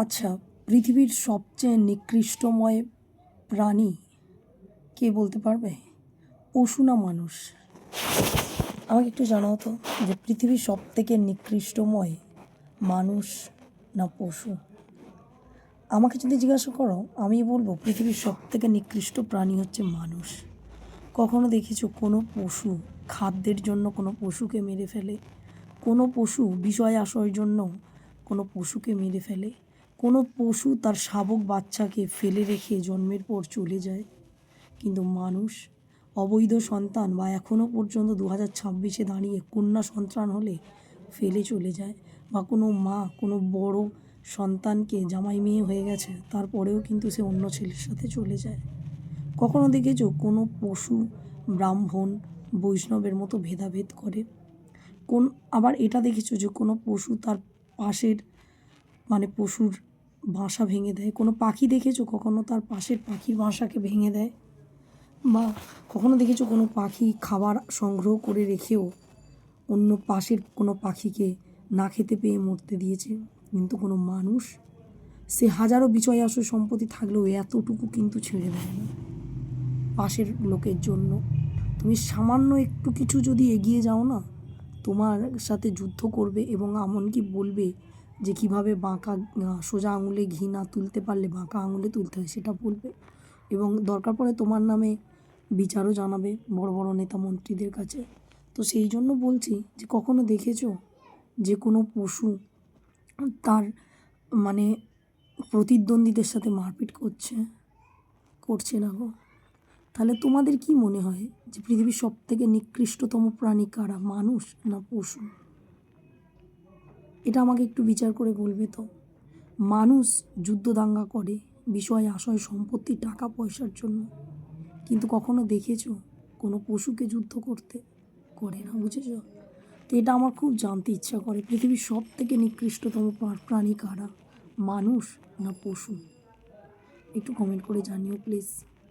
আচ্ছা, পৃথিবীর সবচেয়ে নিকৃষ্টময় প্রাণী কে বলতে পারবে? পশু না মানুষ? আমাকে একটু জানাও তো যে পৃথিবীর সবথেকে নিকৃষ্টময় মানুষ না পশু? আমাকে যদি জিজ্ঞাসা করো, আমি বলবো পৃথিবীর সবথেকে নিকৃষ্ট প্রাণী হচ্ছে মানুষ। কখনো দেখেছো কোনো পশু খাদ্যের জন্য কোনো পশুকে মেরে ফেলে? কোনো পশু বিষয় আশয়ের জন্য কোনো পশুকে মেরে ফেলে? কোনো পশু তার শাবক বাচ্চাকে ফেলে রেখে জন্মের পর চলে যায়? কিন্তু মানুষ অবৈধ সন্তান বা এখনও পর্যন্ত 2026-এ দাঁড়িয়ে কন্যা সন্তান হলে ফেলে চলে যায়, বা কোনো মা কোনো বড় সন্তানকে জামাই মেয়ে হয়ে গেছে তারপরেও কিন্তু সে অন্য ছেলের সাথে চলে যায়। কখনো দেখেছো কোনো পশু ব্রাহ্মণ বৈষ্ণবের মতো ভেদাভেদ করে? আবার এটা দেখেছো যে কোনো পশু তার পাশের পশুর বাসা ভেঙে দেয়? কোনো পাখি দেখেছো কখনো তার পাশের পাখির বাসাকে ভেঙে দেয়? বা কখনো দেখেছো কোনো পাখি খাবার সংগ্রহ করে রেখেও অন্য পাশের কোনো পাখিকে না খেতে পেয়ে মরতে দিয়েছে? কিন্তু কোনো মানুষ, সে হাজারো বিষয় আশয় সম্পত্তি থাকলেও এতটুকু কিন্তু ছেড়ে দেয় না পাশের লোকের জন্য। তুমি সামান্য একটু কিছু যদি এগিয়ে যাও না, তোমার সাথে যুদ্ধ করবে এবং এমনকি বলবে যে কীভাবে সোজা আঙুলে ঘি না তুলতে পারলে বাঁকা আঙুলে তুলতে হয় সেটা বলবে, এবং দরকার পড়ে তোমার নামে বিচারও জানাবে বড় বড় নেতা মন্ত্রীদের কাছে। তো সেই জন্য বলছি যে কখনো দেখেছো যে কোনো পশু তার মানে প্রতিদ্বন্দ্বীদের সাথে মারপিট করছে না গো? তাহলে তোমাদের কি মনে হয় যে পৃথিবীর সবথেকে নিকৃষ্টতম প্রাণী কারা, মানুষ না পশু? এটা আমাকে একটু বিচার করে বলবে তো। মানুষ যুদ্ধ দাঙ্গা করে বিষয় আশয় সম্পত্তি টাকা পয়সার জন্য, কিন্তু কখনো দেখেছো কোনো পশুকে যুদ্ধ করতে? করে না, বুঝেছো? তো এটা আমার খুব জানতে ইচ্ছা করে, পৃথিবীর সবথেকে নিকৃষ্টতম প্রাণী কারা, মানুষ না পশু? একটু কমেন্ট করে জানিও প্লিজ।